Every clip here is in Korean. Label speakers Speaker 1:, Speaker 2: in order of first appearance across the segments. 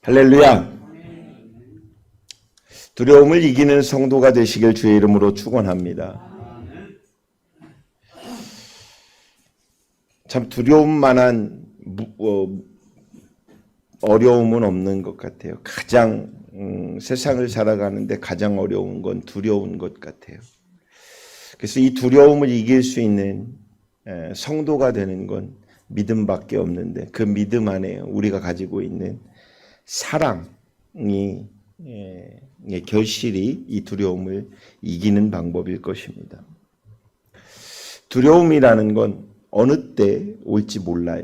Speaker 1: 할렐루야. 두려움을 이기는 성도가 되시길 주의 이름으로 축원합니다. 참 두려움만한 어려움은 없는 것 같아요. 가장 세상을 살아가는데 가장 어려운 건 두려운 것 같아요. 그래서 이 두려움을 이길 수 있는 성도가 되는 건 믿음밖에 없는데 그 믿음 안에 우리가 가지고 있는 사랑이 결실이 이 두려움을 이기는 방법일 것입니다. 두려움이라는 건 어느 때 올지 몰라요.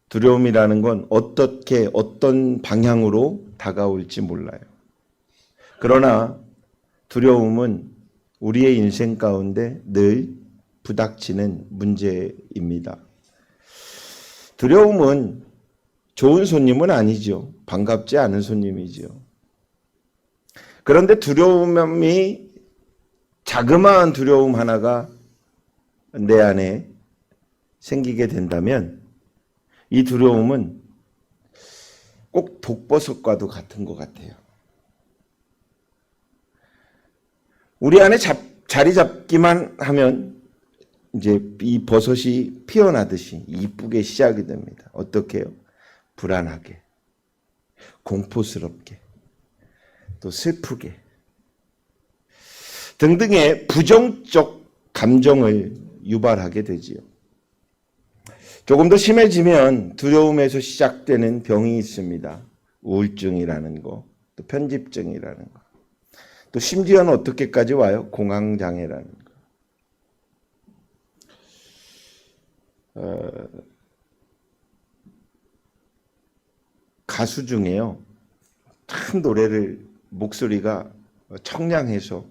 Speaker 1: 두려움이라는 건 어떤 방향으로 다가올지 몰라요. 그러나 두려움은 우리의 인생 가운데 늘 부닥치는 문제입니다. 두려움은 좋은 손님은 아니죠. 반갑지 않은 손님이죠. 그런데 두려움이 자그마한 두려움 하나가 내 안에 생기게 된다면 이 두려움은 꼭 독버섯과도 같은 것 같아요. 우리 안에 자리 잡기만 하면 이제 이 버섯이 피어나듯이 이쁘게 시작이 됩니다. 어떻게 해요? 불안하게, 공포스럽게, 또 슬프게 등등의 부정적 감정을 유발하게 되지요. 조금 더 심해지면 두려움에서 시작되는 병이 있습니다. 우울증이라는 거, 또 편집증이라는 거, 또 심지어는 어떻게까지 와요? 공황장애라는 거. 가수 중에요. 참 목소리가 청량해서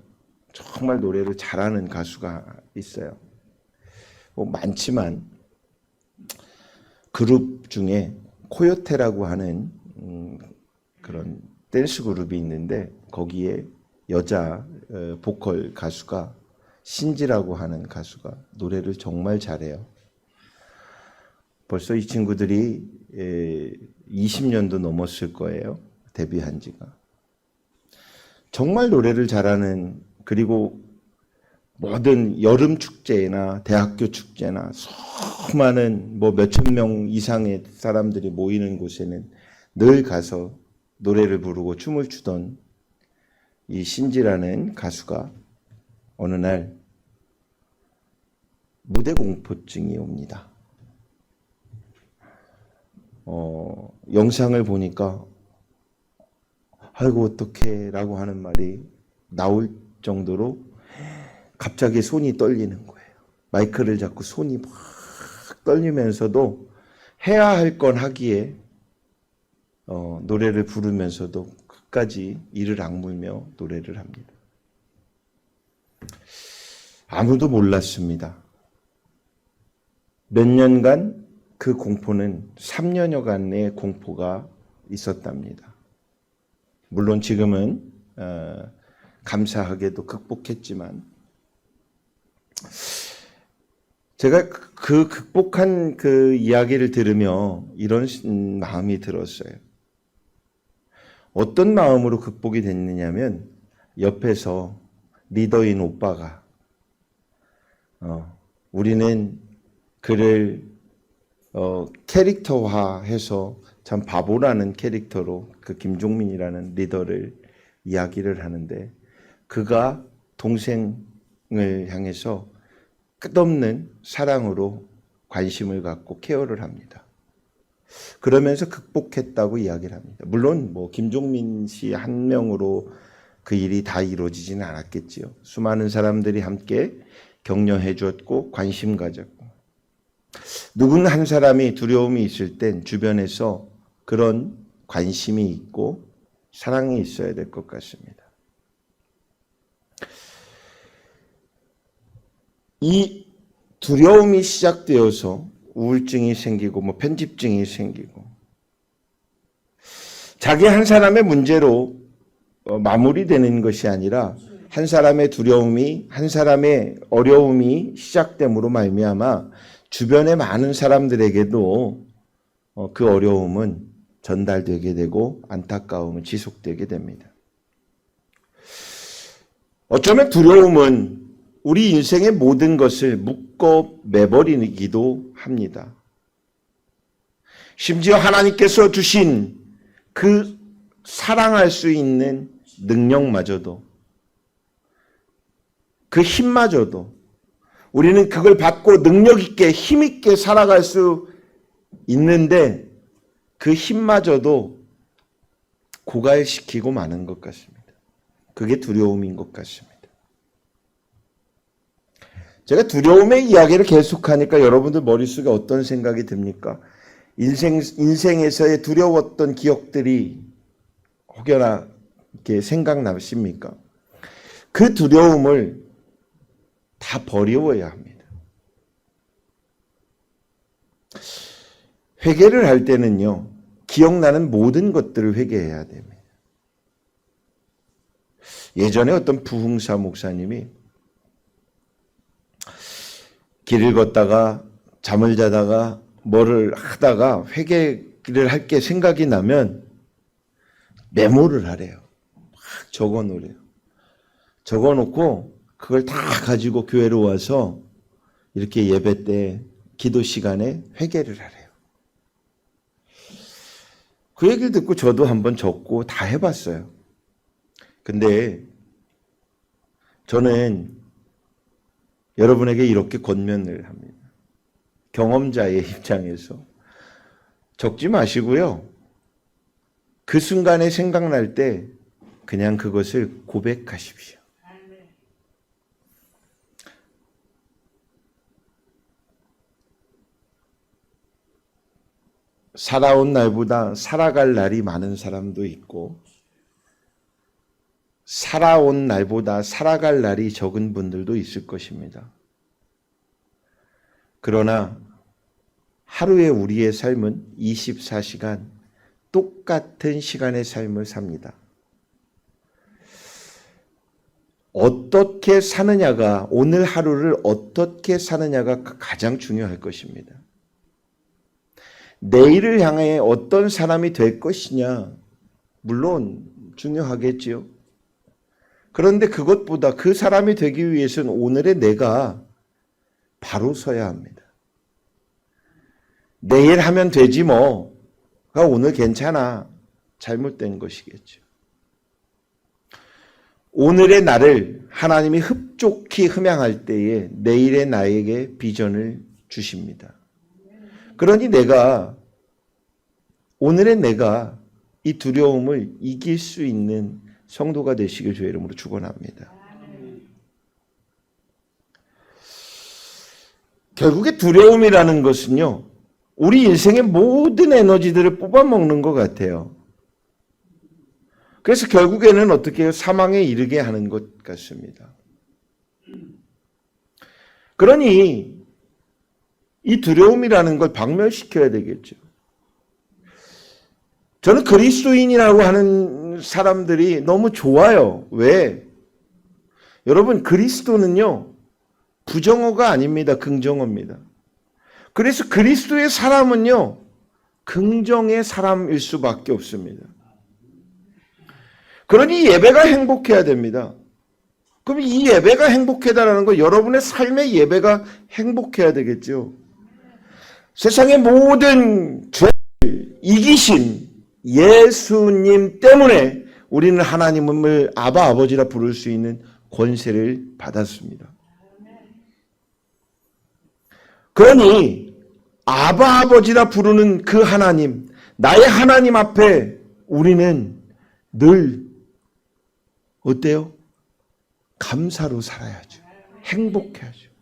Speaker 1: 정말 노래를 잘하는 가수가 있어요. 많지만 그룹 중에 코요테라고 하는 그런 댄스 그룹이 있는데 거기에 여자 보컬 가수가 신지라고 하는 가수가 노래를 정말 잘해요. 벌써 이 친구들이 20년도 넘었을 거예요. 데뷔한 지가. 정말 노래를 잘하는, 그리고 모든 여름 축제나 대학교 축제나 수많은 몇천 명 이상의 사람들이 모이는 곳에는 늘 가서 노래를 부르고 춤을 추던 이 신지라는 가수가 어느 날 무대 공포증이 옵니다. 영상을 보니까 아이고 어떡해 라고 하는 말이 나올 정도로 갑자기 손이 떨리는 거예요. 마이크를 잡고 손이 막 떨리면서도 해야 할 건 하기에 노래를 부르면서도 끝까지 이를 악물며 노래를 합니다. 아무도 몰랐습니다. 몇 년간 그 공포는 3년여간의 공포가 있었답니다. 물론 지금은 감사하게도 극복했지만 제가 그 극복한 그 이야기를 들으며 이런 마음이 들었어요. 어떤 마음으로 극복이 됐느냐면 옆에서 리더인 오빠가 우리는 그를 캐릭터화해서 참 바보라는 캐릭터로 그 김종민이라는 리더를 이야기를 하는데 그가 동생을 향해서 끝없는 사랑으로 관심을 갖고 케어를 합니다. 그러면서 극복했다고 이야기를 합니다. 물론 김종민 씨 한 명으로 그 일이 다 이루어지지는 않았겠지요. 수많은 사람들이 함께 격려해 줬고 관심 가졌고 누군 한 사람이 두려움이 있을 땐 주변에서 그런 관심이 있고 사랑이 있어야 될 것 같습니다. 이 두려움이 시작되어서 우울증이 생기고 편집증이 생기고 자기 한 사람의 문제로 마무리되는 것이 아니라 한 사람의 두려움이, 한 사람의 어려움이 시작됨으로 말미암아 주변의 많은 사람들에게도 그 어려움은 전달되게 되고 안타까움은 지속되게 됩니다. 어쩌면 두려움은 우리 인생의 모든 것을 묶어 매버리기도 합니다. 심지어 하나님께서 주신 그 사랑할 수 있는 능력마저도, 그 힘마저도 우리는 그걸 받고 능력 있게 힘 있게 살아갈 수 있는데 그 힘마저도 고갈시키고 마는 것 같습니다. 그게 두려움인 것 같습니다. 제가 두려움의 이야기를 계속하니까 여러분들 머릿속에 어떤 생각이 듭니까? 인생에서의 두려웠던 기억들이 혹여나 이렇게 생각나십니까? 그 두려움을 다 버려야 합니다. 회개를 할 때는요, 기억나는 모든 것들을 회개해야 됩니다. 예전에 어떤 부흥사 목사님이 길을 걷다가 잠을 자다가 뭐를 하다가 회개를 할 게 생각이 나면 메모를 하래요. 막 적어놓으래요. 적어놓고 그걸 다 가지고 교회로 와서 이렇게 예배 때 기도 시간에 회개를 하래요. 그 얘기를 듣고 저도 한번 적고 다 해봤어요. 근데 저는 여러분에게 이렇게 권면을 합니다. 경험자의 입장에서 적지 마시고요. 그 순간에 생각날 때 그냥 그것을 고백하십시오. 살아온 날보다 살아갈 날이 많은 사람도 있고 살아온 날보다 살아갈 날이 적은 분들도 있을 것입니다. 그러나 하루에 우리의 삶은 24시간 똑같은 시간의 삶을 삽니다. 어떻게 사느냐가, 오늘 하루를 어떻게 사느냐가 가장 중요할 것입니다. 내일을 향해 어떤 사람이 될 것이냐, 물론 중요하겠지요. 그런데 그것보다 그 사람이 되기 위해서는 오늘의 내가 바로 서야 합니다. 내일 하면 되지 뭐. 오늘 괜찮아. 잘못된 것이겠죠. 오늘의 나를 하나님이 흡족히 흠양할 때에 내일의 나에게 비전을 주십니다. 그러니 오늘의 내가 이 두려움을 이길 수 있는 성도가 되시길 주의 이름으로 축원합니다. 결국에 두려움이라는 것은요, 우리 인생의 모든 에너지들을 뽑아먹는 것 같아요. 그래서 결국에는 어떻게 해요? 사망에 이르게 하는 것 같습니다. 그러니 이 두려움이라는 걸 박멸시켜야 되겠죠. 저는 그리스도인이라고 하는 사람들이 너무 좋아요. 왜? 여러분, 그리스도는요, 부정어가 아닙니다. 긍정어입니다. 그래서 그리스도의 사람은요, 긍정의 사람일 수밖에 없습니다. 그러니 예배가 행복해야 됩니다. 그럼 이 예배가 행복하다라는 건 여러분의 삶의 예배가 행복해야 되겠죠. 세상의 모든 죄를 이기신 예수님 때문에 우리는 하나님을 아바 아버지라 부를 수 있는 권세를 받았습니다. 그러니 아바 아버지라 부르는 그 하나님, 나의 하나님 앞에 우리는 늘 어때요? 감사로 살아야죠. 행복해야죠.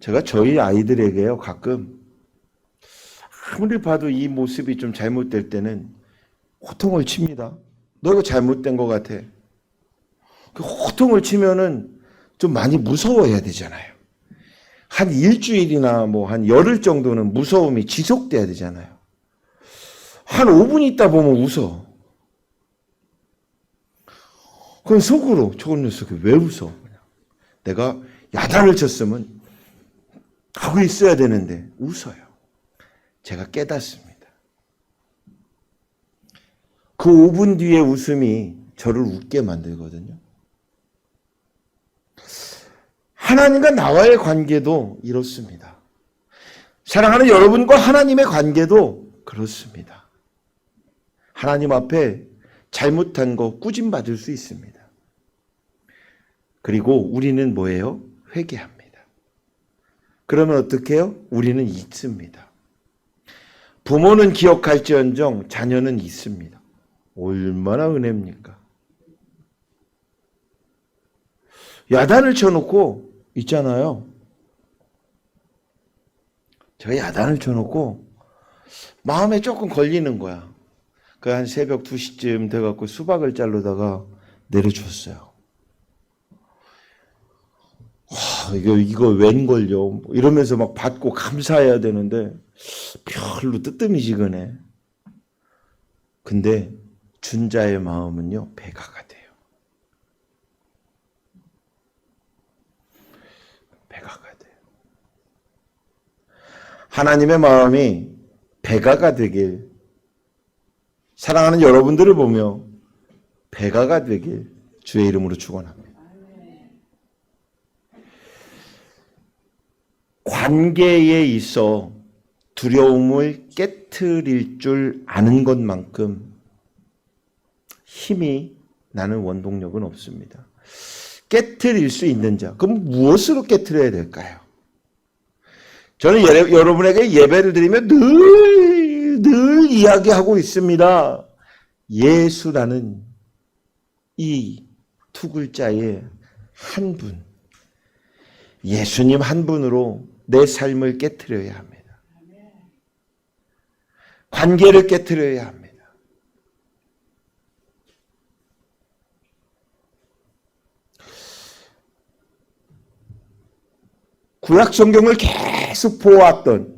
Speaker 1: 제가 저희 아이들에게요, 가끔 아무리 봐도 이 모습이 좀 잘못될 때는 호통을 칩니다. 너 이거 잘못된 것 같아. 그 호통을 치면은 좀 많이 무서워야 되잖아요. 한 일주일이나 뭐 한 열흘 정도는 무서움이 지속돼야 되잖아요. 한 5분 있다 보면 웃어. 그럼 속으로 저건 녀석이 왜 웃어? 내가 야단을 쳤으면 하고 있어야 되는데 웃어요. 제가 깨닫습니다. 그 5분 뒤에 웃음이 저를 웃게 만들거든요. 하나님과 나와의 관계도 이렇습니다. 사랑하는 여러분과 하나님의 관계도 그렇습니다. 하나님 앞에 잘못한 거 꾸짐받을 수 있습니다. 그리고 우리는 뭐예요? 회개합니다. 그러면 어떻게 해요? 우리는 잊습니다. 부모는 기억할지언정 자녀는 잊습니다. 얼마나 은혜입니까? 야단을 쳐놓고 있잖아요. 제가 야단을 쳐놓고 마음에 조금 걸리는 거야. 그 한 새벽 2시쯤 돼갖고 수박을 자르다가 내려줬어요. 와, 이거 웬걸요? 이러면서 막 받고 감사해야 되는데 별로 뜨뜻미지근해. 근데 준 자의 마음은요, 배가가 돼요. 배가가 돼요. 하나님의 마음이 배가가 되길, 사랑하는 여러분들을 보며 배가가 되길 주의 이름으로 축원합니다. 관계에 있어 두려움을 깨트릴 줄 아는 것만큼 힘이 나는 원동력은 없습니다. 깨트릴 수 있는 자, 그럼 무엇으로 깨트려야 될까요? 저는 여러분에게 예배를 드리면 늘 이야기하고 있습니다. 예수라는 이 두 글자의 한 분, 예수님 한 분으로 내 삶을 깨트려야 합니다. 관계를 깨트려야 합니다. 구약 성경을 계속 보았던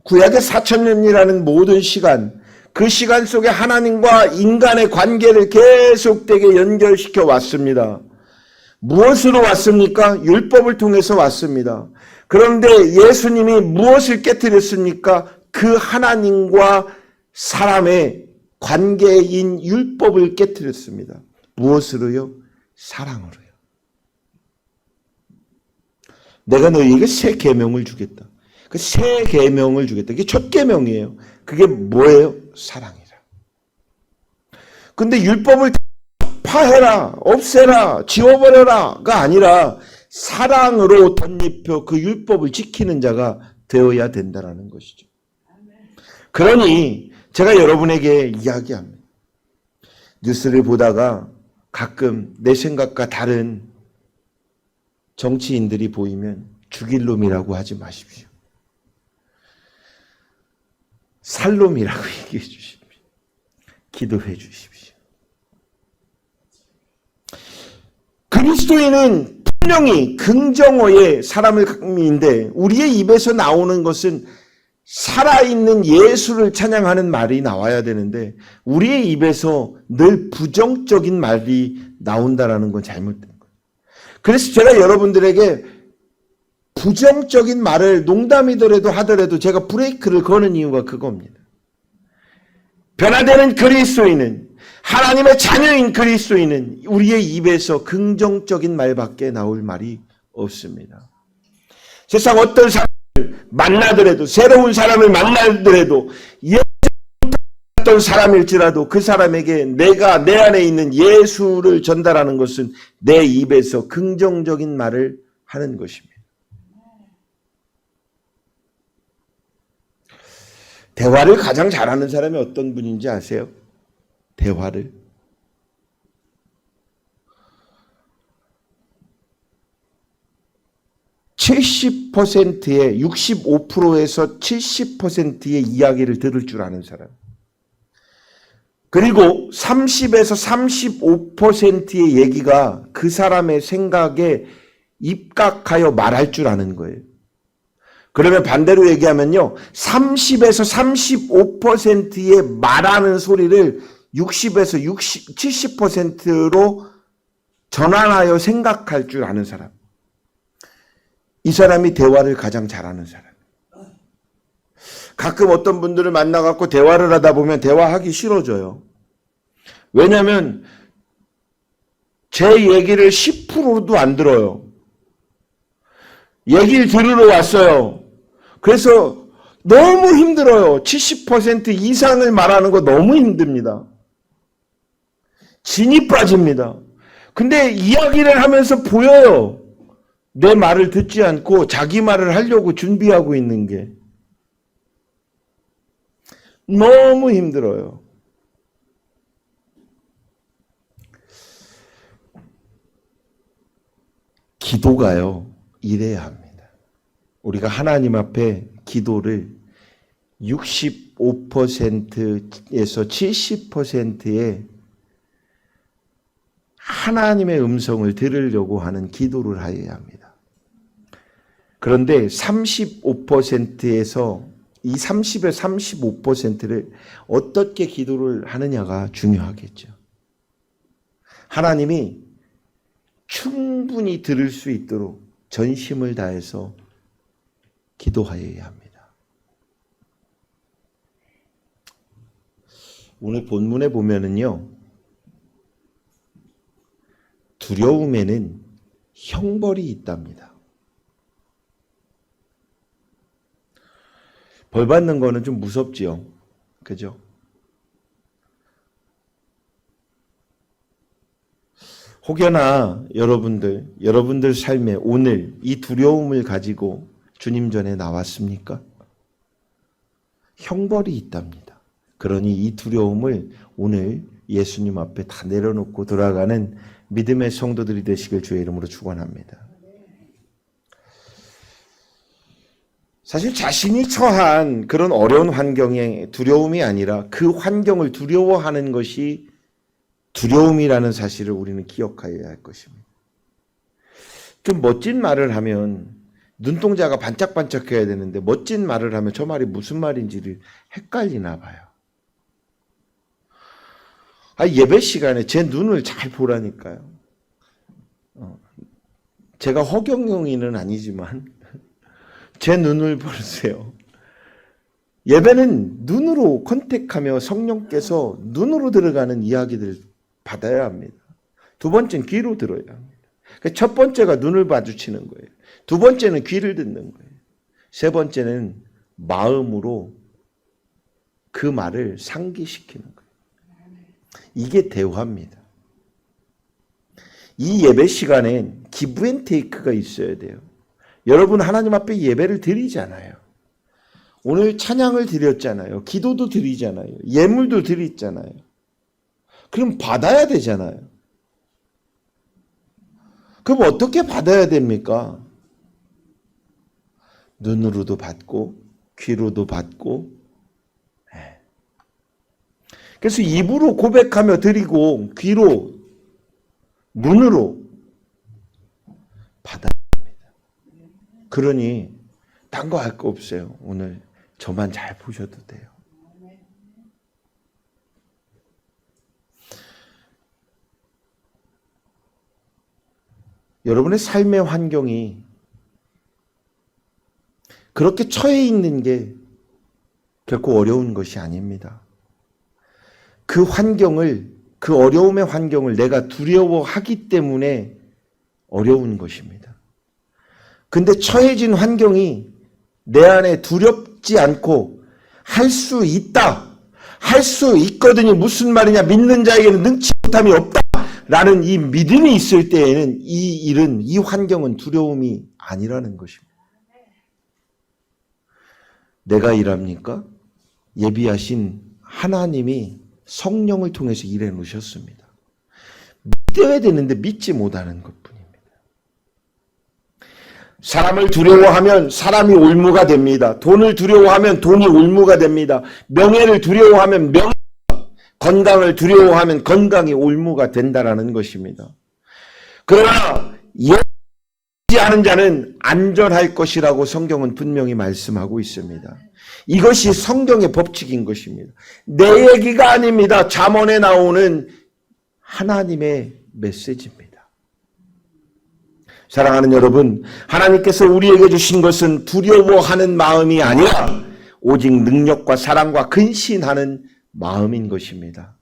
Speaker 1: 구약의 4,000년이라는 모든 시간, 그 시간 속에 하나님과 인간의 관계를 계속되게 연결시켜 왔습니다. 무엇으로 왔습니까? 율법을 통해서 왔습니다. 그런데 예수님이 무엇을 깨뜨렸습니까? 그 하나님과 사람의 관계인 율법을 깨뜨렸습니다. 무엇으로요? 사랑으로요. 내가 너희에게 새 계명을 주겠다. 그 새 계명을 주겠다. 이게 첫 계명이에요. 그게 뭐예요? 사랑이라. 근데 율법을 파해라, 없애라, 지워버려라가 아니라 사랑으로 덧입혀 그 율법을 지키는 자가 되어야 된다는 것이죠. 그러니 제가 여러분에게 이야기합니다. 뉴스를 보다가 가끔 내 생각과 다른 정치인들이 보이면 죽일 놈이라고 하지 마십시오. 살놈이라고 얘기해 주십시오. 기도해 주십시오. 그리스도인은 분명히 긍정어의 사람인데 우리의 입에서 나오는 것은 살아있는 예수를 찬양하는 말이 나와야 되는데 우리의 입에서 늘 부정적인 말이 나온다는 건 잘못된 거예요. 그래서 제가 여러분들에게 부정적인 말을 농담이더라도 하더라도 제가 브레이크를 거는 이유가 그겁니다. 변화되는 그리스도인은, 하나님의 자녀인 그리스도인은 우리의 입에서 긍정적인 말밖에 나올 말이 없습니다. 세상 어떤 사람을 만나더라도, 새로운 사람을 만나더라도 어떤 사람일지라도 그 사람에게 내가 내 안에 있는 예수를 전달하는 것은 내 입에서 긍정적인 말을 하는 것입니다. 대화를 가장 잘하는 사람이 어떤 분인지 아세요? 대화를. (70%의) 65%에서 70%의 이야기를 들을 줄 아는 사람. 그리고 30에서 35%의 얘기가 그 사람의 생각에 입각하여 말할 줄 아는 거예요. 그러면 반대로 얘기하면요. 30에서 35%의 말하는 소리를 60에서 70%로 전환하여 생각할 줄 아는 사람. 이 사람이 대화를 가장 잘하는 사람. 가끔 어떤 분들을 만나갖고 대화를 하다 보면 대화하기 싫어져요. 왜냐하면 제 얘기를 10%도 안 들어요. 얘기를 들으러 왔어요. 그래서 너무 힘들어요. 70% 이상을 말하는 거 너무 힘듭니다. 진이 빠집니다. 근데 이야기를 하면서 보여요. 내 말을 듣지 않고 자기 말을 하려고 준비하고 있는 게. 너무 힘들어요. 기도가요, 이래야 합니다. 우리가 하나님 앞에 기도를 65%에서 70%의 하나님의 음성을 들으려고 하는 기도를 하여야 합니다. 그런데 35%에서 이 30에서 35%를 어떻게 기도를 하느냐가 중요하겠죠. 하나님이 충분히 들을 수 있도록 전심을 다해서 기도하여야 합니다. 오늘 본문에 보면은요, 두려움에는 형벌이 있답니다. 벌 받는 거는 좀 무섭지요. 그죠? 혹여나 여러분들 삶에 오늘 이 두려움을 가지고 주님 전에 나왔습니까? 형벌이 있답니다. 그러니 이 두려움을 오늘 예수님 앞에 다 내려놓고 돌아가는 믿음의 성도들이 되시길 주의 이름으로 축원합니다. 사실 자신이 처한 그런 어려운 환경의 두려움이 아니라 그 환경을 두려워하는 것이 두려움이라는 사실을 우리는 기억해야 할 것입니다. 좀 멋진 말을 하면 눈동자가 반짝반짝해야 되는데 멋진 말을 하면 저 말이 무슨 말인지를 헷갈리나 봐요. 예배 시간에 제 눈을 잘 보라니까요. 제가 허경영이는 아니지만 제 눈을 보세요. 예배는 눈으로 컨택하며 성령께서 눈으로 들어가는 이야기들을 받아야 합니다. 두 번째는 귀로 들어야 합니다. 첫 번째가 눈을 마주치는 거예요. 두 번째는 귀를 듣는 거예요. 세 번째는 마음으로 그 말을 상기시키는 거예요. 이게 대화입니다. 이 예배 시간엔 기브 앤 테이크가 있어야 돼요. 여러분 하나님 앞에 예배를 드리잖아요. 오늘 찬양을 드렸잖아요. 기도도 드리잖아요. 예물도 드리잖아요. 그럼 받아야 되잖아요. 그럼 어떻게 받아야 됩니까? 눈으로도 받고 귀로도 받고. 그래서 입으로 고백하며 드리고 귀로 눈으로 받아야 합니다. 그러니 딴 거 할 거 없어요. 오늘 저만 잘 보셔도 돼요. 여러분의 삶의 환경이 그렇게 처해 있는 게 결코 어려운 것이 아닙니다. 그 환경을, 그 어려움의 환경을 내가 두려워하기 때문에 어려운 것입니다. 근데 처해진 환경이 내 안에 두렵지 않고 할 수 있다, 할 수 있거든요. 무슨 말이냐, 믿는 자에게는 능치 못함이 없다 라는 이 믿음이 있을 때에는 이 환경은 두려움이 아니라는 것입니다. 내가 일합니까? 예비하신 하나님이 성령을 통해서 일해 놓으셨습니다. 믿어야 되는데 믿지 못하는 것뿐입니다. 사람을 두려워하면 사람이 올무가 됩니다. 돈을 두려워하면 돈이 올무가 됩니다. 명예를 두려워하면 명예, 건강을 두려워하면 건강이 올무가 된다라는 것입니다. 그러나 예비하지 않은 자는 안전할 것이라고 성경은 분명히 말씀하고 있습니다. 이것이 성경의 법칙인 것입니다. 내 얘기가 아닙니다. 잠언에 나오는 하나님의 메시지입니다. 사랑하는 여러분, 하나님께서 우리에게 주신 것은 두려워하는 마음이 아니라 오직 능력과 사랑과 근신하는 마음인 것입니다.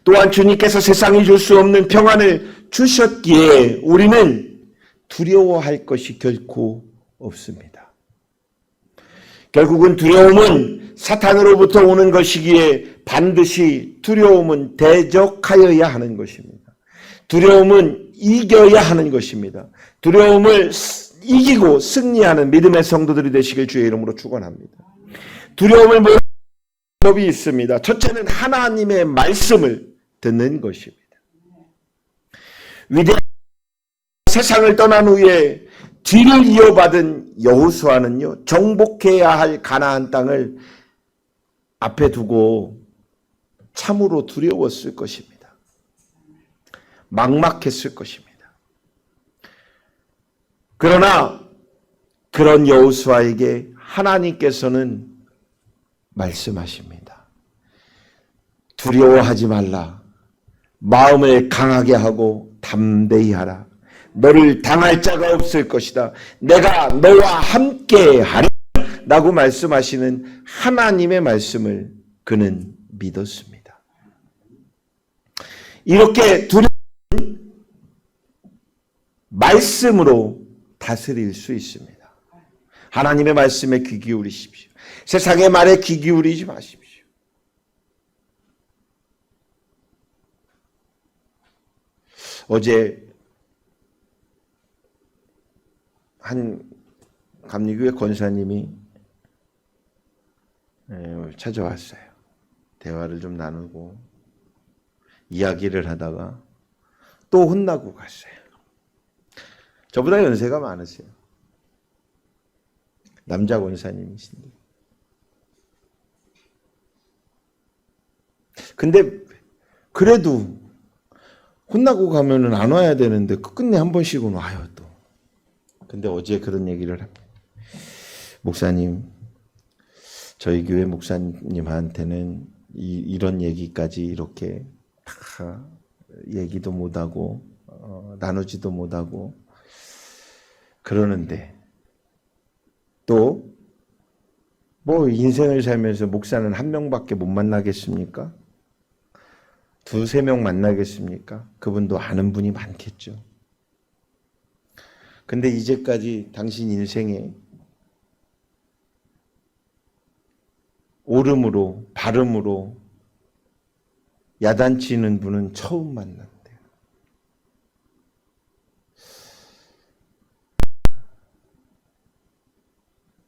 Speaker 1: 또한 주님께서 세상이 줄 수 없는 평안을 주셨기에 우리는 두려워할 것이 결코 없습니다. 결국은 두려움은 사탄으로부터 오는 것이기에 반드시 두려움은 대적하여야 하는 것입니다. 두려움은 이겨야 하는 것입니다. 두려움을 이기고 승리하는 믿음의 성도들이 되시길 주의 이름으로 축원합니다. 두려움을 모르는 방법이 있습니다. 첫째는 하나님의 말씀을 듣는 것입니다. 위대한 세상을 떠난 후에 뒤를 이어받은 여호수아는요, 정복해야 할 가나안 땅을 앞에 두고 참으로 두려웠을 것입니다. 막막했을 것입니다. 그러나 그런 여호수아에게 하나님께서는 말씀하십니다. 두려워하지 말라. 마음을 강하게 하고 담대히 하라. 너를 당할 자가 없을 것이다. 내가 너와 함께 하리. 라고 말씀하시는 하나님의 말씀을 그는 믿었습니다. 이렇게 두려움은 말씀으로 다스릴 수 있습니다. 하나님의 말씀에 귀 기울이십시오. 세상의 말에 귀 기울이지 마십시오. 어제 한 감리교회 권사님이 찾아왔어요. 대화를 좀 나누고 이야기를 하다가 또 혼나고 갔어요. 저보다 연세가 많으세요. 남자 권사님이신데. 근데 그래도 혼나고 가면은 안 와야 되는데 끝내 한 번씩은 와요 또. 근데 어제 그런 얘기를 합니다. 목사님, 저희 교회 목사님한테는 이런 얘기까지 이렇게 다 얘기도 못하고 나누지도 못하고 그러는데 또 뭐 인생을 살면서 목사는 한 명밖에 못 만나겠습니까? 두세 명 만나겠습니까? 그분도 아는 분이 많겠죠. 근데 이제까지 당신 인생에 옳음으로 바름으로 야단치는 분은 처음 만난대요.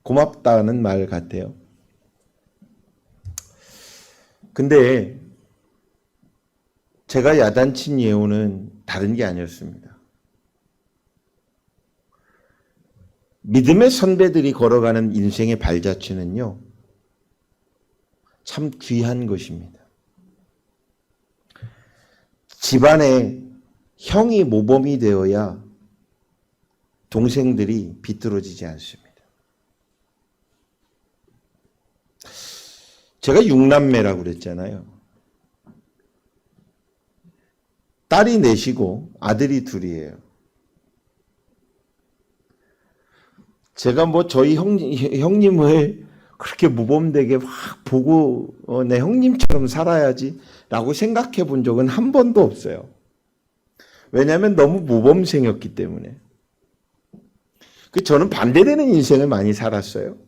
Speaker 1: 고맙다는 말 같아요. 근데 제가 야단친 예우는 다른 게 아니었습니다. 믿음의 선배들이 걸어가는 인생의 발자취는요, 참 귀한 것입니다. 집안에 형이 모범이 되어야 동생들이 비뚤어지지 않습니다. 제가 육남매라고 그랬잖아요. 딸이 넷이고 아들이 둘이에요. 제가 뭐 저희 형님을 그렇게 모범되게 확 보고 내 형님처럼 살아야지 라고 생각해 본 적은 한 번도 없어요. 왜냐하면 너무 모범생이었기 때문에. 저는 반대되는 인생을 많이 살았어요.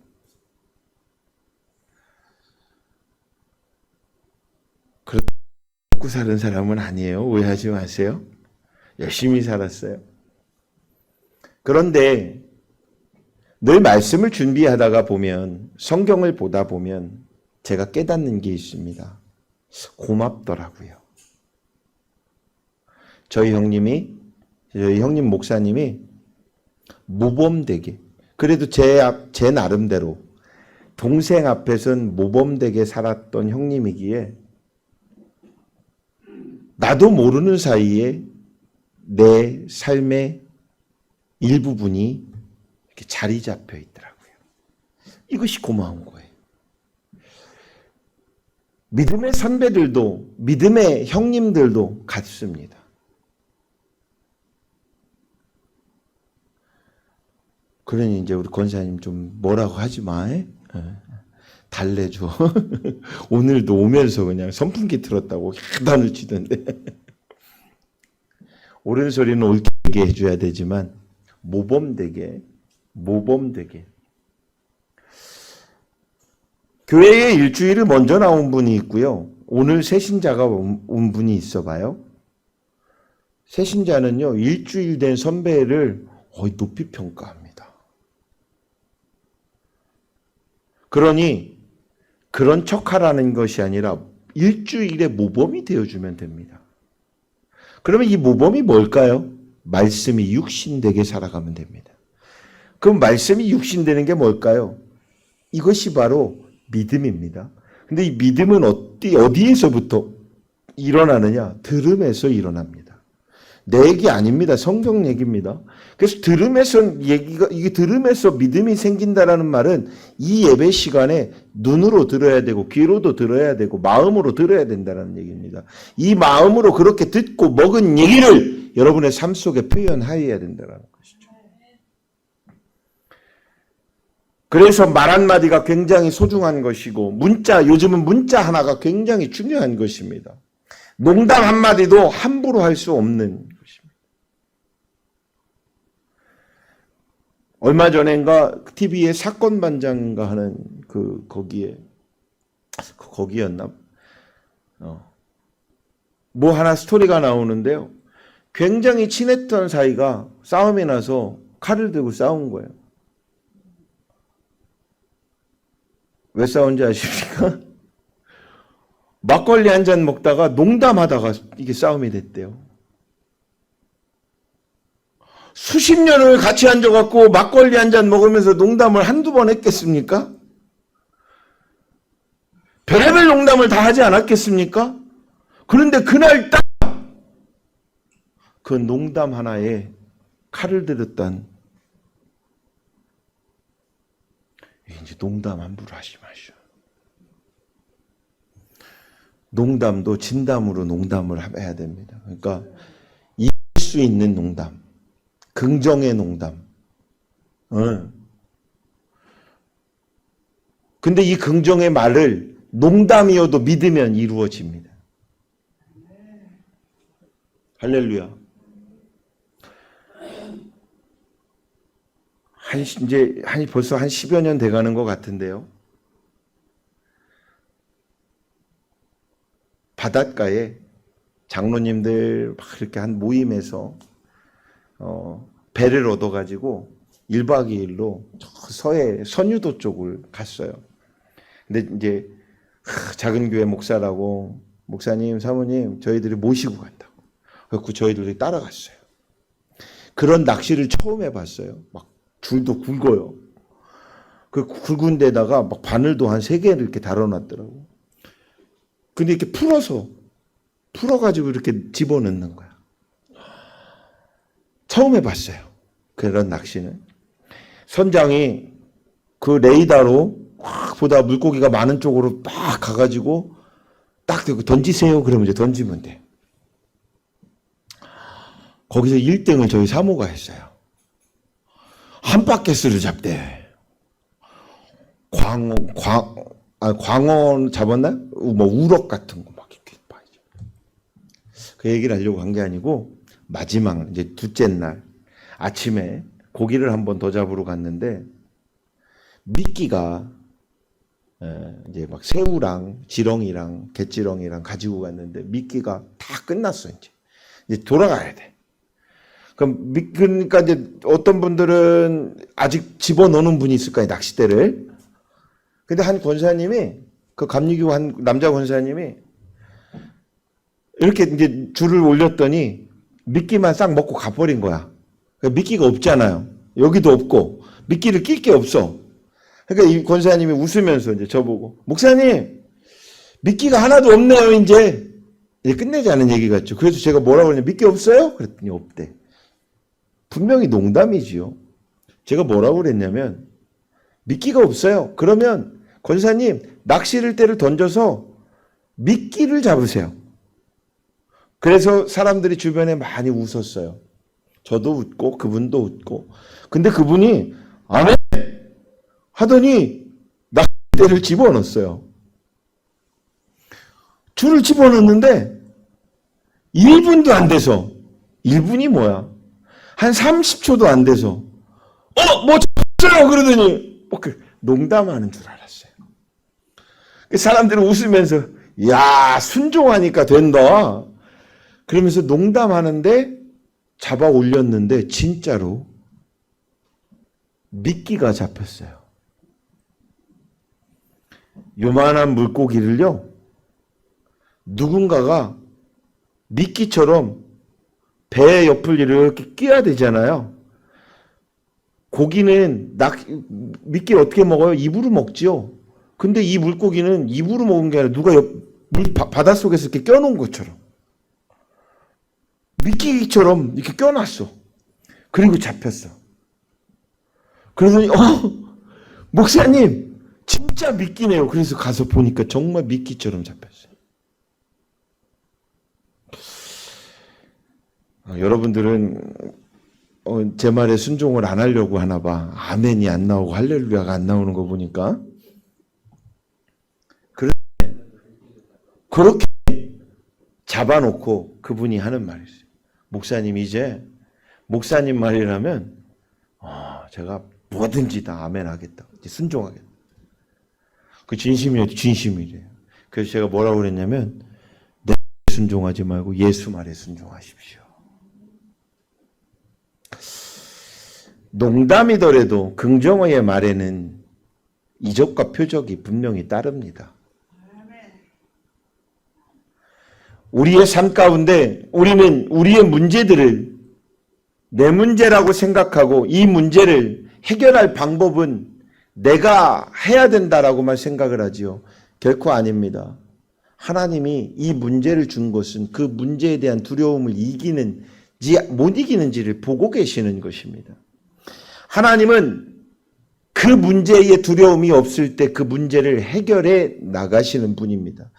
Speaker 1: 그렇다고 먹고 사는 사람은 아니에요. 오해하지 마세요. 열심히 살았어요. 그런데 늘 말씀을 준비하다가 보면, 성경을 보다 보면 제가 깨닫는 게 있습니다. 고맙더라고요. 저희 형님 목사님이 모범되게, 그래도 제 나름대로 동생 앞에선 모범되게 살았던 형님이기에 나도 모르는 사이에 내 삶의 일부분이 이렇게 자리 잡혀 있더라고요. 이것이 고마운 거예요. 믿음의 선배들도, 믿음의 형님들도 같습니다. 그러니 이제 우리 권사님 좀 뭐라고 하지 마. 달래줘. 오늘도 오면서 그냥 선풍기 틀었다고 야단을 치던데. 옳은 소리는 옳게 해줘야 되지만 모범되게. 교회에 일주일을 먼저 나온 분이 있고요. 오늘 새신자가 온 분이 있어 봐요. 새신자는요, 일주일 된 선배를 높이 평가합니다. 그러니 그런 척하라는 것이 아니라 일주일의 모범이 되어주면 됩니다. 그러면 이 모범이 뭘까요? 말씀이 육신되게 살아가면 됩니다. 그럼 말씀이 육신되는 게 뭘까요? 이것이 바로 믿음입니다. 근데 이 믿음은 어디에서부터 일어나느냐? 들음에서 일어납니다. 내 얘기 아닙니다. 성경 얘기입니다. 그래서 이게 들음에서 믿음이 생긴다라는 말은 이 예배 시간에 눈으로 들어야 되고, 귀로도 들어야 되고, 마음으로 들어야 된다는 얘기입니다. 이 마음으로 그렇게 듣고 먹은 얘기를 여러분의 삶 속에 표현하여야 된다는 것이죠. 그래서 말 한마디가 굉장히 소중한 것이고, 요즘은 문자 하나가 굉장히 중요한 것입니다. 농담 한마디도 함부로 할 수 없는 것입니다. 얼마 전엔가 TV에 사건 반장인가 하는 거기였나? 뭐 하나 스토리가 나오는데요. 굉장히 친했던 사이가 싸움이 나서 칼을 들고 싸운 거예요. 왜 싸운지 아십니까? 막걸리 한 잔 먹다가 농담하다가 이게 싸움이 됐대요. 수십 년을 같이 앉아갖고 막걸리 한 잔 먹으면서 농담을 한두 번 했겠습니까? 별의별 농담을 다 하지 않았겠습니까? 그런데 그날 딱 그 농담 하나에 칼을 들었단, 이제 농담 함부로 하지 마시오. 농담도 진담으로 농담을 해야 됩니다. 그러니까 이길 수 있는 농담, 긍정의 농담. 근데 이 긍정의 말을 농담이어도 믿으면 이루어집니다. 할렐루야. 벌써 한 10여 년 돼가는 것 같은데요. 바닷가에 장로님들 막 이렇게 한 모임에서 배를 얻어가지고 1박 2일로 서해 선유도 쪽을 갔어요. 근데 이제 작은 교회 목사라고, 목사님, 사모님 저희들이 모시고 간다고. 그래서 저희들이 따라갔어요. 그런 낚시를 처음 해봤어요. 막 줄도 굵어요. 그 굵은 데다가 막 바늘도 한 3개를 이렇게 달아놨더라고. 근데 이렇게 풀어가지고 이렇게 집어넣는 거야. 처음 해봤어요. 그런 낚시는. 선장이 그 레이더로 확 보다 물고기가 많은 쪽으로 딱 가가지고 딱 던지세요. 그러면 이제 던지면 돼. 거기서 1등을 저희 사모가 했어요. 한바퀴스를 잡대. 광어 잡았나? 뭐 우럭 같은 거 막 이렇게 봐야죠. 그 얘기를 하려고 한 게 아니고, 마지막 이제 둘째 날 아침에 고기를 한 번 더 잡으러 갔는데, 미끼가 이제 막 새우랑 지렁이랑 갯지렁이랑 가지고 갔는데 미끼가 다 끝났어. 이제 돌아가야 돼. 그러니까 이제 어떤 분들은 아직 집어넣는 분이 있을 거예요, 낚싯대를. 근데 한 권사님이, 그 감리교 한 남자 권사님이 이렇게 이제 줄을 올렸더니 미끼만 싹 먹고 가버린 거야. 그러니까 미끼가 없잖아요. 여기도 없고 미끼를 낄 게 없어. 그러니까 이 권사님이 웃으면서 이제 저보고, 목사님 미끼가 하나도 없네요. 이제 끝내자는 얘기 같죠. 그래서 제가 뭐라고 그러냐, 미끼 없어요? 그랬더니 없대. 분명히 농담이지요. 제가 뭐라고 그랬냐면, 미끼가 없어요. 그러면 권사님 낚시를 때를 던져서 미끼를 잡으세요. 그래서 사람들이 주변에 많이 웃었어요. 저도 웃고 그분도 웃고. 근데 그분이 아멘 하더니 낚싯대를 집어넣었어요. 줄을 집어넣는데 1분도 안 돼서, 1분이 뭐야? 한 30초도 안 돼서 뭐 잡았어요 그러더니 농담하는 줄 알았어요. 사람들은 웃으면서 야 순종하니까 된다 그러면서 농담하는데 잡아 올렸는데 진짜로 미끼가 잡혔어요. 요만한 물고기를요 누군가가 미끼처럼 배 옆을 이렇게 끼워야 되잖아요. 고기는 미끼를 어떻게 먹어요? 입으로 먹지요. 근데 이 물고기는 입으로 먹은 게 아니라 누가 바닷속에서 이렇게 껴놓은 것처럼 미끼처럼 이렇게 껴놨어. 그리고 잡혔어. 그러더니 목사님 진짜 미끼네요. 그래서 가서 보니까 정말 미끼처럼 잡혔어요. 여러분들은 제 말에 순종을 안 하려고 하나 봐. 아멘이 안 나오고 할렐루야가 안 나오는 거 보니까. 그렇게 잡아놓고 그분이 하는 말이 있어요. 목사님 이제 목사님 말이라면 제가 뭐든지 다 아멘 하겠다. 순종하겠다. 그 진심이래요. 그래서 제가 뭐라고 그랬냐면 내 순종하지 말고 예수 말에 순종하십시오. 농담이더라도 긍정어의 말에는 이적과 표적이 분명히 따릅니다. 우리의 삶 가운데 우리는 우리의 문제들을 내 문제라고 생각하고 이 문제를 해결할 방법은 내가 해야 된다라고만 생각을 하지요. 결코 아닙니다. 하나님이 이 문제를 준 것은 그 문제에 대한 두려움을 이기는지 못 이기는지를 보고 계시는 것입니다. 하나님은 그 문제에 두려움이 없을 때 그 문제를 해결해 나가시는 분입니다.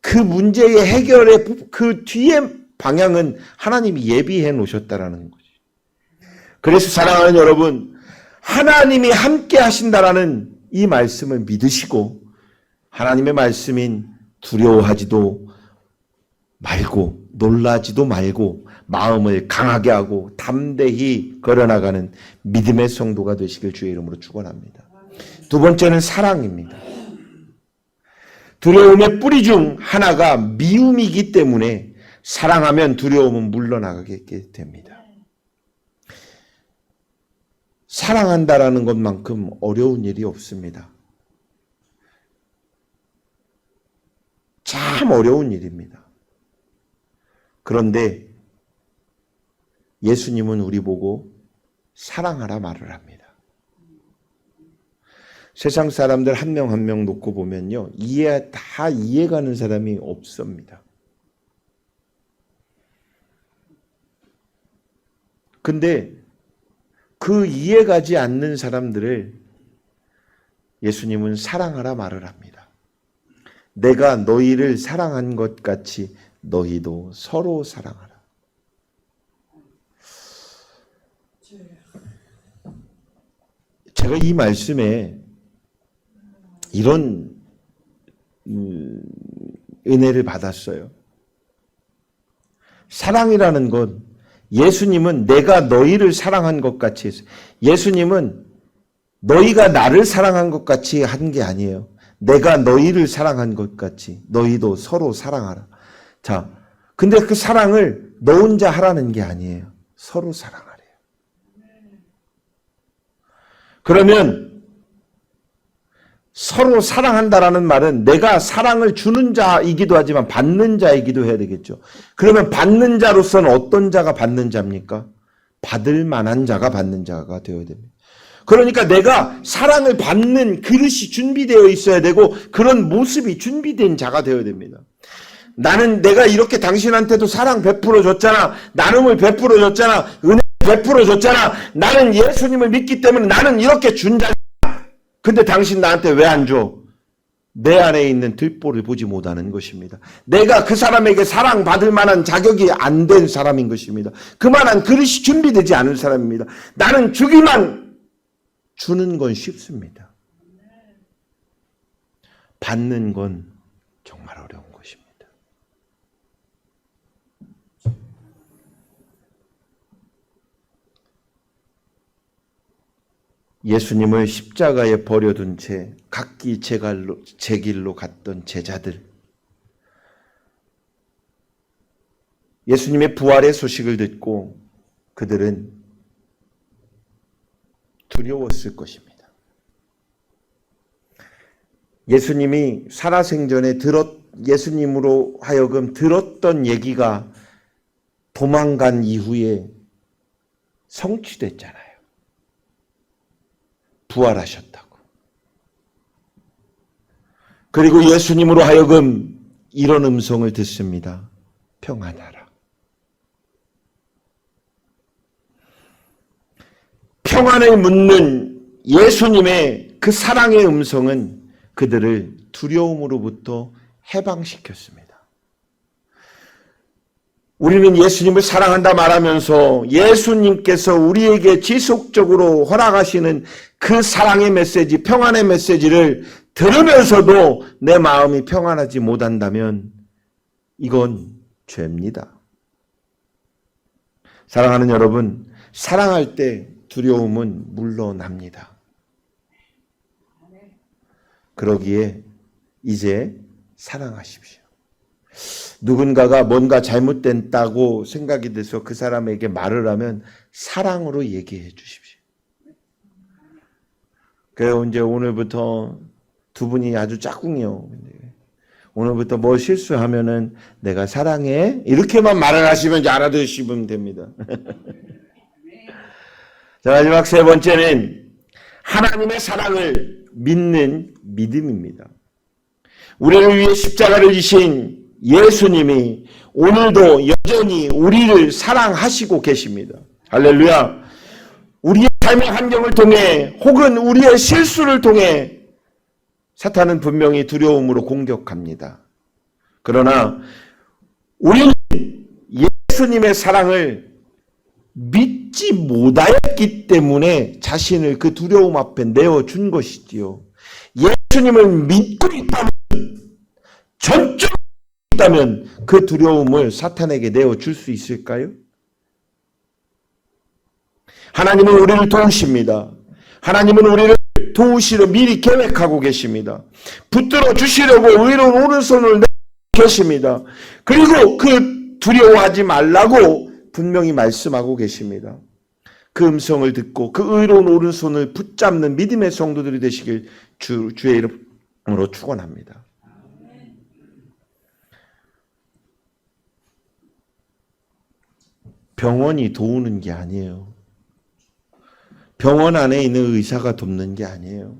Speaker 1: 그 문제의 해결의 그 뒤에 방향은 하나님이 예비해 놓으셨다라는 거죠. 그래서 사랑하는 여러분, 하나님이 함께 하신다라는 이 말씀을 믿으시고 하나님의 말씀인 두려워하지도 말고 놀라지도 말고 마음을 강하게 하고 담대히 걸어나가는 믿음의 성도가 되시길 주의 이름으로 축원합니다. 두 번째는 사랑입니다. 두려움의 뿌리 중 하나가 미움이기 때문에 사랑하면 두려움은 물러나가게 됩니다. 사랑한다라는 것만큼 어려운 일이 없습니다. 참 어려운 일입니다. 그런데 예수님은 우리 보고 사랑하라 말을 합니다. 세상 사람들 한 명 한 명 놓고 보면요. 다 이해가는 사람이 없습니다. 근데 그 이해가지 않는 사람들을 예수님은 사랑하라 말을 합니다. 내가 너희를 사랑한 것 같이 너희도 서로 사랑하라. 제가 이 말씀에 이런 은혜를 받았어요. 사랑이라는 건 예수님은 내가 너희를 사랑한 것 같이 했어요. 예수님은 너희가 나를 사랑한 것 같이 한 게 아니에요. 내가 너희를 사랑한 것 같이 너희도 서로 사랑하라. 자, 근데 그 사랑을 너 혼자 하라는 게 아니에요. 서로 사랑하래요. 그러면 서로 사랑한다라는 말은 내가 사랑을 주는 자이기도 하지만 받는 자이기도 해야 되겠죠. 그러면 받는 자로서는 어떤 자가 받는 자입니까? 받을 만한 자가 받는 자가 되어야 됩니다. 그러니까 내가 사랑을 받는 그릇이 준비되어 있어야 되고 그런 모습이 준비된 자가 되어야 됩니다. 나는 내가 이렇게 당신한테도 사랑 베풀어 줬잖아. 나눔을 베풀어 줬잖아. 은혜 베풀어 줬잖아. 나는 예수님을 믿기 때문에 나는 이렇게 준 자야. 근데 당신 나한테 왜 안 줘? 내 안에 있는 들보를 보지 못하는 것입니다. 내가 그 사람에게 사랑받을 만한 자격이 안 된 사람인 것입니다. 그만한 그릇이 준비되지 않은 사람입니다. 나는 주기만 주는 건 쉽습니다. 받는 건 정말 어려운 것입니다. 예수님을 십자가에 버려둔 채 각기 제 길로 갔던 제자들, 예수님의 부활의 소식을 듣고 그들은 두려웠을 것입니다. 예수님이 살아생전에 예수님으로 하여금 들었던 얘기가 도망간 이후에 성취됐잖아요. 부활하셨다고. 그리고 예수님으로 하여금 이런 음성을 듣습니다. 평안하라. 평안을 묻는 예수님의 그 사랑의 음성은 그들을 두려움으로부터 해방시켰습니다. 우리는 예수님을 사랑한다 말하면서 예수님께서 우리에게 지속적으로 허락하시는 그 사랑의 메시지, 평안의 메시지를 들으면서도 내 마음이 평안하지 못한다면 이건 죄입니다. 사랑하는 여러분, 사랑할 때 두려움은 물러납니다. 그러기에 이제 사랑하십시오. 누군가가 뭔가 잘못됐다고 생각이 돼서 그 사람에게 말을 하면 사랑으로 얘기해 주십시오. 그래요. 이제 오늘부터 두 분이 아주 짝꿍이요. 오늘부터 뭐 실수하면은 내가 사랑해. 이렇게만 말을 하시면 이제 알아들으시면 됩니다. 자, 마지막 세 번째는 하나님의 사랑을 믿는 믿음입니다. 우리를 위해 십자가를 지신 예수님이 오늘도 여전히 우리를 사랑하시고 계십니다. 할렐루야. 우리의 삶의 환경을 통해 혹은 우리의 실수를 통해 사탄은 분명히 두려움으로 공격합니다. 그러나 우리는 예수님의 사랑을 믿지 못하였기 때문에 자신을 그 두려움 앞에 내어준 것이지요. 예수님을 믿고 있다면, 전적으로 있다면 그 두려움을 사탄에게 내어줄 수 있을까요? 하나님은 우리를 도우십니다. 하나님은 우리를 도우시려 미리 계획하고 계십니다. 붙들어 주시려고 의로운 오른손을 내밀고 계십니다. 그리고 그 두려워하지 말라고 분명히 말씀하고 계십니다. 그 음성을 듣고 그 의로운 오른손을 붙잡는 믿음의 성도들이 되시길 주의 이름으로 축원합니다. 병원이 도우는 게 아니에요. 병원 안에 있는 의사가 돕는 게 아니에요.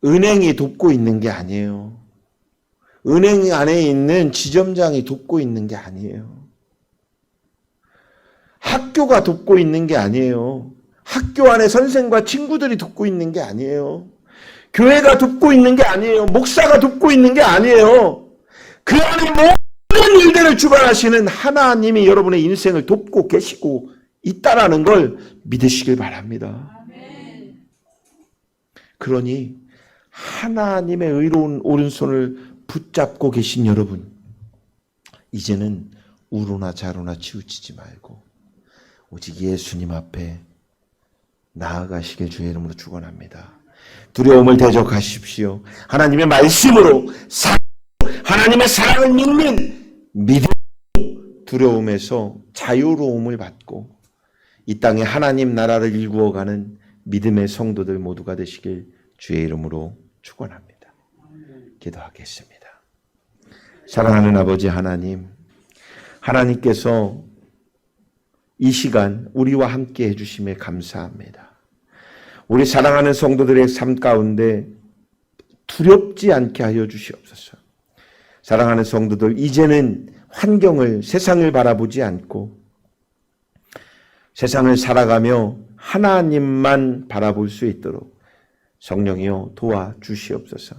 Speaker 1: 은행이 돕고 있는 게 아니에요. 은행 안에 있는 지점장이 돕고 있는 게 아니에요. 학교가 돕고 있는 게 아니에요. 학교 안에 선생과 친구들이 돕고 있는 게 아니에요. 교회가 돕고 있는 게 아니에요. 목사가 돕고 있는 게 아니에요. 그 안에 모든 일들을 주관하시는 하나님이 여러분의 인생을 돕고 계시고 있다라는 걸 믿으시길 바랍니다. 그러니 하나님의 의로운 오른손을 붙잡고 계신 여러분, 이제는 우로나 좌로나 치우치지 말고 오직 예수님 앞에 나아가시길 주의 이름으로 축원합니다. 두려움을 대적하십시오. 하나님의 말씀으로 하나님의 사랑을 믿는 믿음, 두려움에서 자유로움을 받고 이 땅에 하나님 나라를 일구어가는 믿음의 성도들 모두가 되시길 주의 이름으로 축원합니다. 기도하겠습니다. 사랑하는 아버지 하나님, 하나님께서 이 시간 우리와 함께 해주심에 감사합니다. 우리 사랑하는 성도들의 삶 가운데 두렵지 않게 하여 주시옵소서. 사랑하는 성도들, 이제는 환경을, 세상을 바라보지 않고 세상을 살아가며 하나님만 바라볼 수 있도록 성령이여 도와주시옵소서.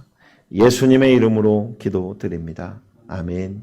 Speaker 1: 예수님의 이름으로 기도드립니다. 아멘.